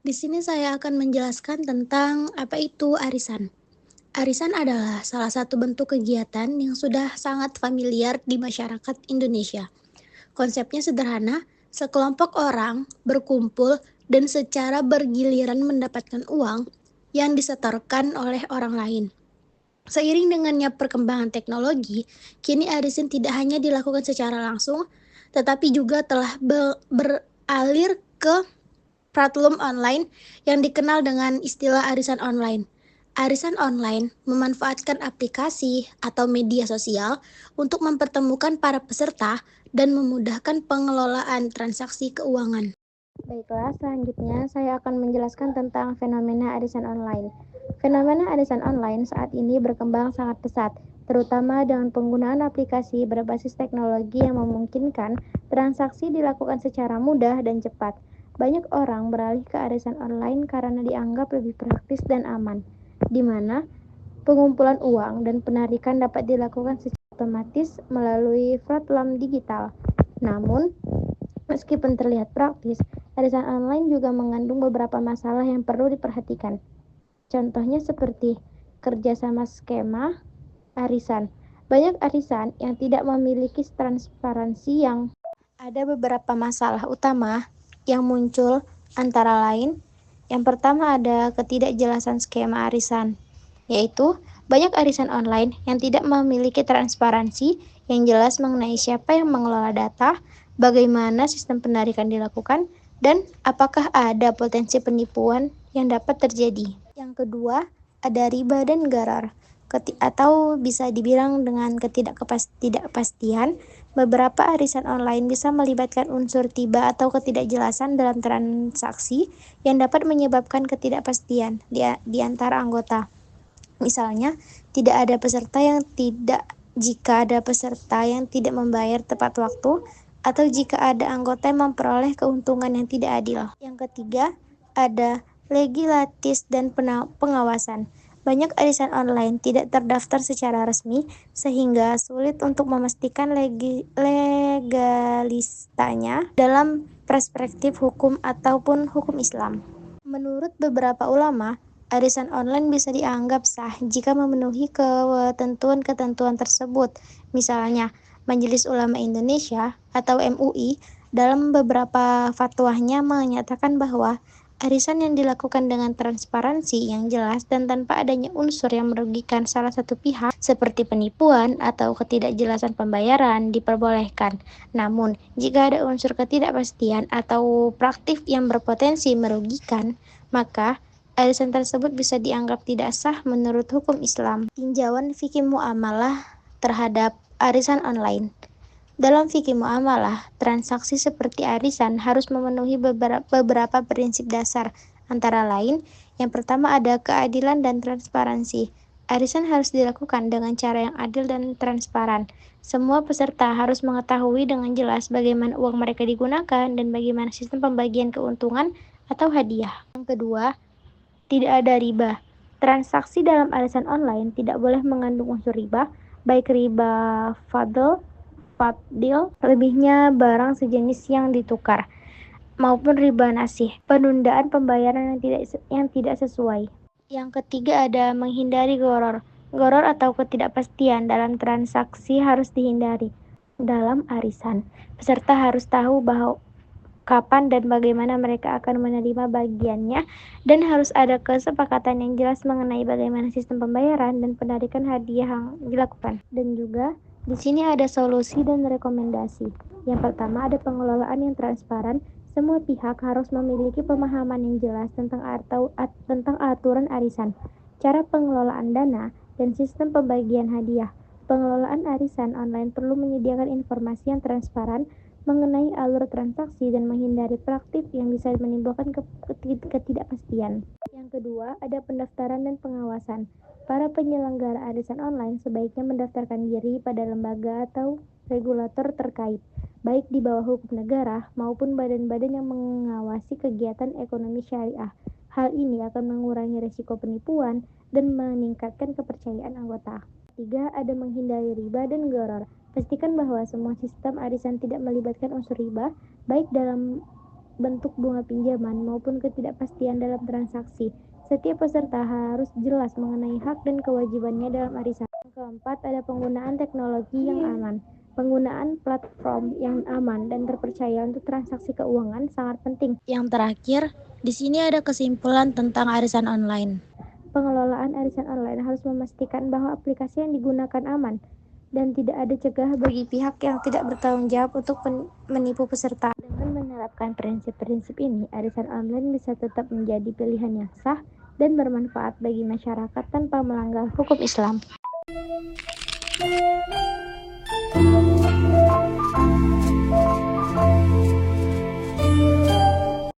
Di sini saya akan menjelaskan tentang apa itu arisan. Arisan adalah salah satu bentuk kegiatan yang sudah sangat familiar di masyarakat Indonesia. Konsepnya sederhana, sekelompok orang berkumpul dan secara bergiliran mendapatkan uang yang disetorkan oleh orang lain. Seiring dengannya perkembangan teknologi, kini arisan tidak hanya dilakukan secara langsung, tetapi juga telah beralih ke platform online yang dikenal dengan istilah arisan online. Arisan online memanfaatkan aplikasi atau media sosial untuk mempertemukan para peserta dan memudahkan pengelolaan transaksi keuangan. Baiklah, selanjutnya saya akan menjelaskan tentang fenomena arisan online. Fenomena arisan online saat ini berkembang sangat pesat, terutama dengan penggunaan aplikasi berbasis teknologi yang memungkinkan transaksi dilakukan secara mudah dan cepat. Banyak orang beralih ke arisan online karena dianggap lebih praktis dan aman, di mana pengumpulan uang dan penarikan dapat dilakukan secara otomatis melalui platform digital. Namun, meskipun terlihat praktis, arisan online juga mengandung beberapa masalah yang perlu diperhatikan. Contohnya seperti kerjasama skema arisan. Banyak arisan yang tidak memiliki transparansi yang ada beberapa masalah utama yang muncul, antara lain, yang pertama ada ketidakjelasan skema arisan, yaitu banyak arisan online yang tidak memiliki transparansi yang jelas mengenai siapa yang mengelola data, bagaimana sistem penarikan dilakukan, dan apakah ada potensi penipuan yang dapat terjadi. Yang kedua, ada riba dan gharar, atau bisa dibilang dengan ketidakpastian. Beberapa arisan online bisa melibatkan unsur tiba atau ketidakjelasan dalam transaksi yang dapat menyebabkan ketidakpastian di antara anggota. Misalnya, jika ada peserta yang tidak membayar tepat waktu, atau jika ada anggota yang memperoleh keuntungan yang tidak adil. Yang ketiga, ada legislatif dan pengawasan. Banyak arisan online tidak terdaftar secara resmi, sehingga sulit untuk memastikan legalistanya dalam perspektif hukum ataupun hukum Islam. Menurut beberapa ulama, arisan online bisa dianggap sah jika memenuhi ketentuan-ketentuan tersebut. Misalnya, Majelis Ulama Indonesia atau MUI dalam beberapa fatwanya menyatakan bahwa arisan yang dilakukan dengan transparansi yang jelas dan tanpa adanya unsur yang merugikan salah satu pihak seperti penipuan atau ketidakjelasan pembayaran diperbolehkan. Namun, jika ada unsur ketidakpastian atau praktik yang berpotensi merugikan, maka arisan tersebut bisa dianggap tidak sah menurut hukum Islam. Tinjauan fikih muamalah terhadap arisan online. Dalam fikih muamalah, transaksi seperti arisan harus memenuhi beberapa prinsip dasar, antara lain, yang pertama ada keadilan dan transparansi. Arisan harus dilakukan dengan cara yang adil dan transparan. Semua peserta harus mengetahui dengan jelas bagaimana uang mereka digunakan dan bagaimana sistem pembagian keuntungan atau hadiah. Yang kedua, tidak ada riba. Transaksi dalam arisan online tidak boleh mengandung unsur riba, baik riba fadil, lebihnya barang sejenis yang ditukar, maupun riba nasih, penundaan pembayaran yang tidak sesuai. Yang ketiga ada menghindari goror. Goror atau ketidakpastian dalam transaksi harus dihindari. Dalam arisan, peserta harus tahu bahwa kapan dan bagaimana mereka akan menerima bagiannya, dan harus ada kesepakatan yang jelas mengenai bagaimana sistem pembayaran dan penarikan hadiah yang dilakukan. Dan juga di sini ada solusi dan rekomendasi. Yang pertama ada pengelolaan yang transparan. Semua pihak harus memiliki pemahaman yang jelas tentang aturan arisan, cara pengelolaan dana, dan sistem pembagian hadiah. Pengelolaan arisan online perlu menyediakan informasi yang transparan mengenai alur transaksi dan menghindari praktik yang bisa menimbulkan ketidakpastian. Yang kedua, ada pendaftaran dan pengawasan. Para penyelenggara arisan online sebaiknya mendaftarkan diri pada lembaga atau regulator terkait, baik di bawah hukum negara maupun badan-badan yang mengawasi kegiatan ekonomi syariah. Hal ini akan mengurangi risiko penipuan dan meningkatkan kepercayaan anggota. Tiga, ada menghindari riba dan gharar. Pastikan bahwa semua sistem arisan tidak melibatkan unsur riba, baik dalam bentuk bunga pinjaman maupun ketidakpastian dalam transaksi. Setiap peserta harus jelas mengenai hak dan kewajibannya dalam arisan. Yang keempat, ada penggunaan teknologi yang aman. Penggunaan platform yang aman dan terpercaya untuk transaksi keuangan sangat penting. Yang terakhir, di sini ada kesimpulan tentang arisan online. Pengelolaan arisan online harus memastikan bahwa aplikasi yang digunakan aman dan tidak ada cegah bagi pihak yang tidak bertanggung jawab untuk menipu peserta. Dengan menerapkan prinsip-prinsip ini, arisan online bisa tetap menjadi pilihan yang sah dan bermanfaat bagi masyarakat tanpa melanggar hukum Islam.